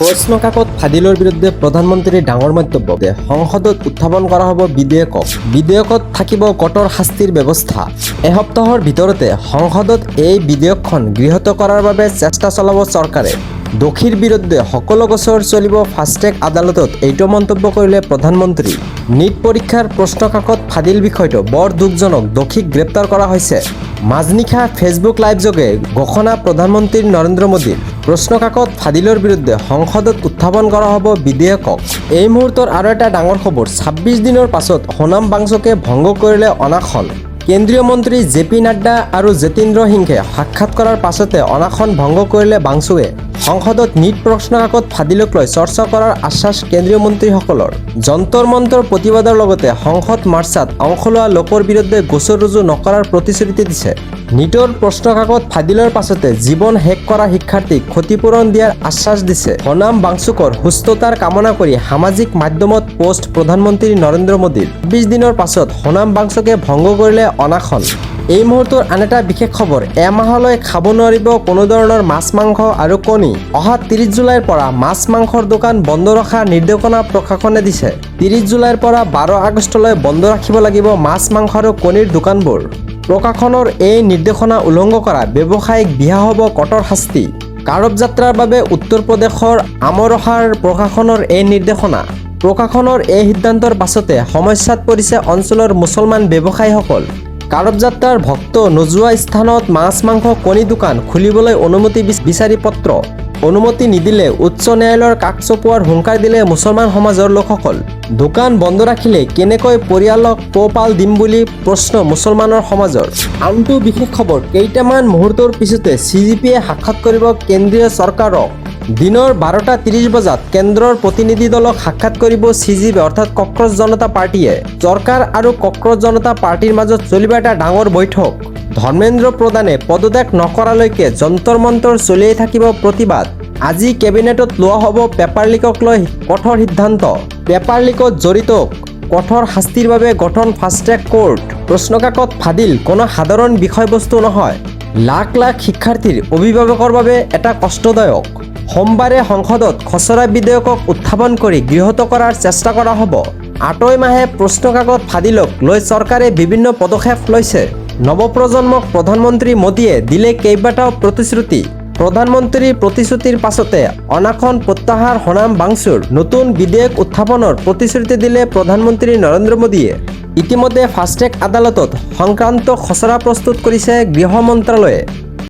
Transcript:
প্ৰশ্ন কাকত ফাদিলৰ বিৰুদ্ধে প্ৰধানমন্ত্ৰীৰ ডাঙৰ মন্তব্য যে সংসদত উত্থাপন কৰা হ'ব বিধেয়কত থাকিব কঠোৰ শাস্তিৰ ব্যৱস্থা। এসপ্তাহৰ ভিতৰতে সংসদত এই বিধেয়কখন গৃহীত কৰাৰ বাবে চেষ্টা চলাব চৰকাৰে। দোষীৰ বিৰুদ্ধে সকলো গোচৰ চলিব ফাষ্টেগ আদালতত, এইটো মন্তব্য কৰিলে প্ৰধানমন্ত্ৰী। নীট পৰীক্ষাৰ প্ৰশ্ন কাকত ফাদিল বিষয়টো বৰ দুখজনক, দোষীক গ্ৰেপ্তাৰ কৰা হৈছে। মাজনিশা ফেচবুক লাইভযোগে ঘোষণা প্ৰধানমন্ত্ৰী নৰেন্দ্ৰ মোদীৰ। প্ৰশ্ন কাকত ফাদিলৰ বিৰুদ্ধে সংসদত উত্থাপন কৰা হ'ব বিধেয়কক। এই মুহূৰ্তৰ আৰু এটা ডাঙৰ খবৰ, ২৬ দিনৰ পাছত সোনাম বাংচুকে ভংগ কৰিলে অনাসন। কেন্দ্ৰীয় মন্ত্ৰী জে.পি. নাড্ডা আৰু জিতেন্দ্ৰ সিঙে সাক্ষাৎ কৰাৰ পাছতে অনাসন ভংগ কৰিলে বাংচুৱে। সংসদত নীট প্ৰশ্ন কাকত ফাদিলক লৈ চৰ্চা কৰাৰ আশ্বাস কেন্দ্ৰীয় মন্ত্ৰীসকলৰ। যন্তৰ মন্তৰ প্ৰতিবাদৰ লগতে সংসদ মাৰ্চাত অংশ লোৱা লোকৰ বিৰুদ্ধে গোচৰ ৰুজু নকৰাৰ প্ৰতিশ্ৰুতি দিছে। নীটৰ প্ৰশ্ন কাকত ফাদিলৰ পাছতে জীৱন শেষ কৰা শিক্ষাৰ্থীক ক্ষতিপূৰণ দিয়াৰ আশ্বাস দিছে। সোনাম বাংচুকৰ সুস্থতাৰ কামনা কৰি সামাজিক মাধ্যমত পোষ্ট প্ৰধানমন্ত্ৰী নৰেন্দ্ৰ মোদীৰ। ২৬ দিনৰ পাছত সোনাম বাংচুকে ভংগ কৰিলে অনাসন। এই মুহূৰ্তৰ আন এটা বিশেষ খবৰ, এমাহলৈ খাব নোৱাৰিব কোনো ধৰণৰ মাছ মাংস আৰু কণী। অহা ৩০ জুলাইৰ পৰা মাছ মাংসৰ দোকান বন্ধ ৰখাৰ নিৰ্দেশনা প্ৰশাসনে দিছে। ৩০ জুলাইৰ পৰা ১২ আগষ্টলৈ বন্ধ ৰাখিব লাগিব মাছ মাংস আৰু কণীৰ দোকানবোৰ। প্ৰশাসনৰ এই নিৰ্দেশনা উলংঘ কৰা ব্যৱসায়িক বিহা হ'ব কঠোৰ শাস্তি। কাৰব যাত্ৰাৰ বাবে উত্তৰ প্ৰদেশৰ আমৰোহাৰ প্ৰশাসনৰ এই নিৰ্দেশনা। প্ৰশাসনৰ এই সিদ্ধান্তৰ পাছতে সমস্যাত পৰিছে অঞ্চলৰ মুছলমান ব্যৱসায়ীসকল। কাৰব যাত্ৰাৰ ভক্ত নোযোৱা স্থানত মাছ মাংস কণী দোকান খুলিবলৈ অনুমতি বিচাৰি পত্ৰ। অনুমতি নিদিলে উচ্চ ন্যায়ালয়ৰ কাষ চপোৱাৰ হুংকাৰ দিলে মুছলমান সমাজৰ লোকসকল। দোকান বন্ধ ৰাখিলে কেনেকৈ পৰিয়ালক পোহপাল দিম বুলি প্ৰশ্ন মুছলমানৰ সমাজৰ। আনটো বিশেষ খবৰ, কেইটামান মুহূৰ্তৰ পিছতে CGPয়ে সাক্ষাৎ কৰিব কেন্দ্ৰীয় চৰকাৰক। দিনৰ ১২:৩০ বজাত কেন্দ্ৰৰ প্ৰতিনিধি দলক সাক্ষাৎ কৰিব CGP অৰ্থাৎ কক্ৰজ জনতা পাৰ্টীয়ে। চৰকাৰ আৰু কক্ৰজ জনতা পাৰ্টীৰ মাজত চলিব এটা ডাঙৰ বৈঠক। ধৰ্মেন্দ্ৰ প্ৰধানে পদত্যাগ নকৰালৈকে যন্তৰ মন্তৰ চলিয়েই থাকিব প্ৰতিবাদ। আজি কেবিনেটত লোৱা হ'ব পেপাৰ লিকক লৈ কঠোৰ সিদ্ধান্ত। পেপাৰ লিকত জড়িতক কঠোৰ শাস্তিৰ বাবে গঠন ফাষ্টেগ কোৰ্ট। প্ৰশ্ন কাকত ফাদিল কোনো সাধাৰণ বিষয়বস্তু নহয়, লাখ লাখ শিক্ষাৰ্থীৰ অভিভাৱকৰ বাবে এটা কষ্টদায়ক। সোমবাৰে সংসদত খচৰা বিধেয়কক উত্থাপন কৰি গৃহীত কৰাৰ চেষ্টা কৰা হ'ব। ৮ মাহে প্ৰশ্ন কাকত ফাদিলক লৈ চৰকাৰে বিভিন্ন পদক্ষেপ লৈছে। নৱপ্ৰজন্মক প্ৰধানমন্ত্ৰী মোদীয়ে দিলে কেইবাটাও প্ৰতিশ্ৰুতি। প্ৰধানমন্ত্ৰীৰ প্ৰতিশ্ৰুতিৰ পাছতে অনাসন প্ৰত্যাহাৰ সোনাম বাংচুৰ। নতুন বিধেয়ক উত্থাপনৰ প্ৰতিশ্ৰুতি দিলে প্ৰধানমন্ত্ৰী নৰেন্দ্ৰ মোদীয়ে। ইতিমধ্যে ফাষ্টেগ আদালতত সংক্ৰান্ত খচৰা প্ৰস্তুত কৰিছে গৃহ মন্ত্ৰালয়ে।